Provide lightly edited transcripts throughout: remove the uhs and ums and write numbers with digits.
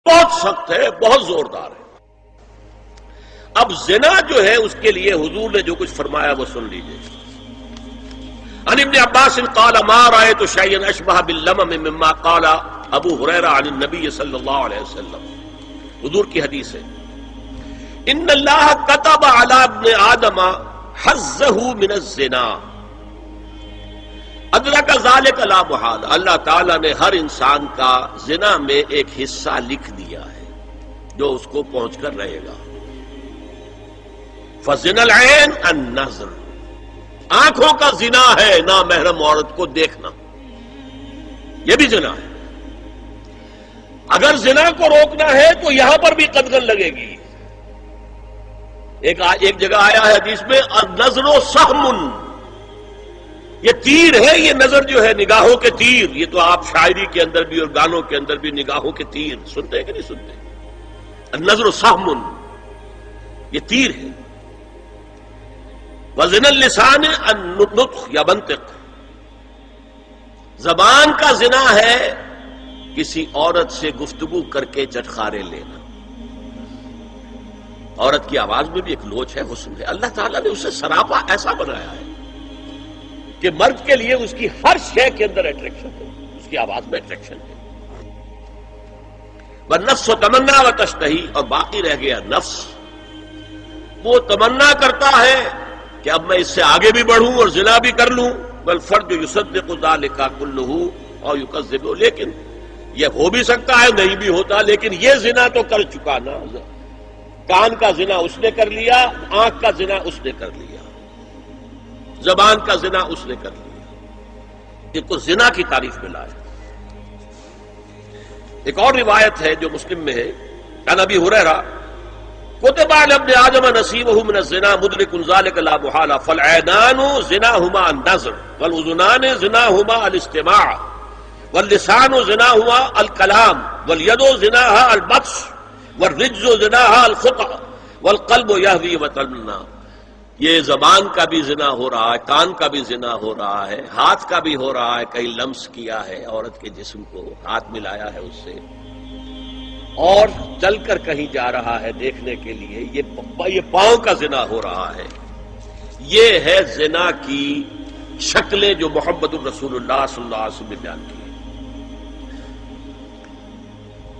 بہت سخت ہے، بہت زوردار ہے۔ اب زنا جو ہے اس کے لیے حضور نے جو کچھ فرمایا وہ سن لیجیے۔ عن ابن عباس قال ما رأيت شيئا اشبه باللمم مما قال ابو ہریرہ عن النبی صلی اللہ علیہ وسلم۔ حضور کی حدیث ہے، ان اللہ كتب على ابن آدم حظه من الزنا ادرک ذلك لا محال۔ اللہ تعالیٰ نے ہر انسان کا زنا میں ایک حصہ لکھ دیا ہے جو اس کو پہنچ کر رہے گا۔ فزنا العین النظر، آنکھوں کا زنا ہے نامحرم عورت کو دیکھنا، یہ بھی زنا ہے۔ اگر زنا کو روکنا ہے تو یہاں پر بھی قدغن لگے گی۔ ایک جگہ آیا ہے حدیث میں النظر سہم، یہ تیر ہے، یہ نظر جو ہے نگاہوں کے تیر۔ یہ تو آپ شاعری کے اندر بھی اور گانوں کے اندر بھی نگاہوں کے تیر سنتے ہیں کہ نہیں سنتے؟ النظر سہم، یہ تیر ہے۔ وزن اللسان النطق یا منطق، زبان کا زنا ہے کسی عورت سے گفتگو کر کے چٹخارے لینا۔ عورت کی آواز میں بھی ایک لوچ ہے، حسن ہے۔ اللہ تعالیٰ نے اسے سراپا ایسا بنایا ہے کہ مرد کے لیے اس کی ہر شے کے اندر اٹریکشن ہے، اس کی آواز میں اٹریکشن ہے۔ والنفس تمنا و تشتہی، اور باقی رہ گیا نفس، وہ تمنا کرتا ہے کہ اب میں اس سے آگے بھی بڑھوں اور زنا بھی کر لوں۔ والفرج یصدق ذلک کلہ اور یکذب، لیکن یہ ہو بھی سکتا ہے نہیں بھی ہوتا، لیکن یہ زنا تو کر چکا نا۔ کان کا زنا اس نے کر لیا، آنکھ کا زنا اس نے کر لیا، زبان کا زنا اس نے کر لیا۔ ایک تو زنا کی تعریف میں لائے۔ ایک اور روایت ہے جو مسلم میں ہے، عن ابی ہریرہ کتب علی ابن آدم نصیبہ من الزنا مدرک ذلک لا محالہ فالعینان زناہما النظر والاذنان زناہما الاستماع واللسان زناہما الکلام والید زناہا البطش والرجز زناہا الخطأ والقلب یہوی وتمنا۔ یہ زبان کا بھی زنا ہو رہا ہے، کان کا بھی زنا ہو رہا ہے، ہاتھ کا بھی ہو رہا ہے، کہیں لمس کیا ہے عورت کے جسم کو، ہاتھ ملایا ہے اس سے، اور چل کر کہیں جا رہا ہے دیکھنے کے لیے، یہ پاؤں کا زنا ہو رہا ہے۔ یہ ہے زنا کی شکلیں جو محمد الرسول اللہ صلی اللہ علیہ وسلم نے بیان کی۔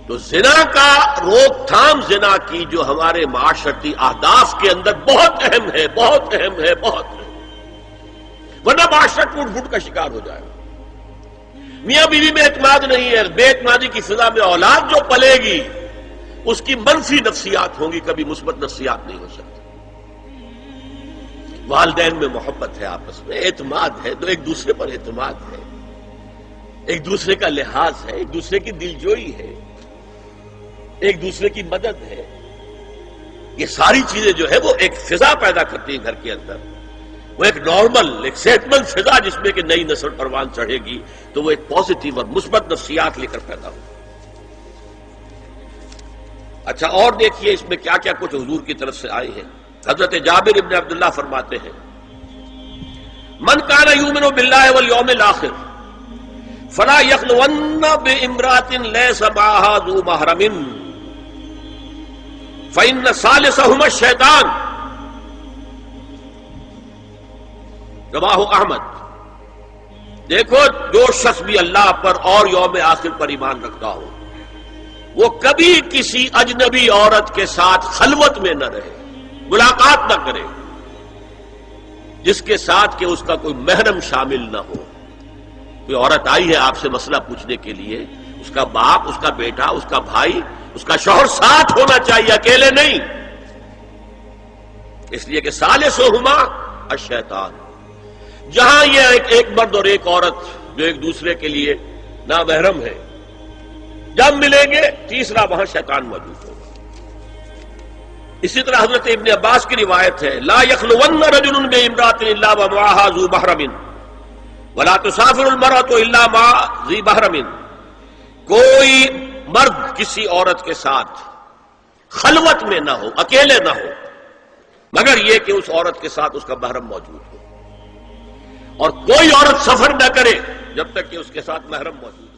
تو زنا کا روک تھام، زنا کی جو ہمارے معاشرتی اہداف کے اندر بہت اہم ہے، بہت اہم ہے، بہت اہم، ورنہ معاشرہ ٹوٹ پھوٹ کا شکار ہو جائے گا۔ میاں بیوی میں اعتماد نہیں ہے، بے اعتمادی کی فضا میں اولاد جو پلے گی اس کی منفی نفسیات ہوں گی، کبھی مثبت نفسیات نہیں ہو سکتی۔ والدین میں محبت ہے، آپس میں اعتماد ہے، تو ایک دوسرے پر اعتماد ہے، ایک دوسرے کا لحاظ ہے، ایک دوسرے کی دلجوئی ہے، ایک دوسرے کی مدد ہے۔ یہ ساری چیزیں جو ہے وہ ایک فضا پیدا کرتی ہیں گھر کے اندر، وہ ایک نارمل، ایک صحت مند فضا جس میں کہ نئی نسل پروان چڑھے گی تو وہ ایک پازیٹیو اور مثبت نفسیات لے کر پیدا ہو۔ اچھا، اور دیکھیے اس میں کیا کیا کچھ حضور کی طرف سے آئے ہیں۔ حضرت جابر ابن عبداللہ فرماتے ہیں، من کان یؤمن باللہ والیوم الآخر فلا یخلون بامرأۃ لیس معها ذو محرم فإن ثالثهما الشیطان، رواہ احمد۔ دیکھو، جو شخص بھی اللہ پر اور یوم آخر پر ایمان رکھتا ہو وہ کبھی کسی اجنبی عورت کے ساتھ خلوت میں نہ رہے، ملاقات نہ کرے جس کے ساتھ کہ اس کا کوئی محرم شامل نہ ہو۔ کوئی عورت آئی ہے آپ سے مسئلہ پوچھنے کے لیے، اس کا باپ، اس کا بیٹا، اس کا بھائی، اس کا شوہر ساتھ ہونا چاہیے، اکیلے نہیں، اس لیے کہ ثالثہما الشیطان۔ جہاں یہ ایک مرد اور ایک عورت جو ایک دوسرے کے لیے نامحرم ہے، جب ملیں گے تیسرا وہاں شیطان موجود ہوگا۔ اسی طرح حضرت ابن عباس کی روایت ہے، لا یخلون رجل بامرأۃ الا ومعها ذو محرم ولا تسافر المرأة الا مع ذی محرم۔ کوئی مرد کسی عورت کے ساتھ خلوت میں نہ ہو، اکیلے نہ ہو، مگر یہ کہ اس عورت کے ساتھ اس کا محرم موجود ہو، اور کوئی عورت سفر نہ کرے جب تک کہ اس کے ساتھ محرم موجود ہو۔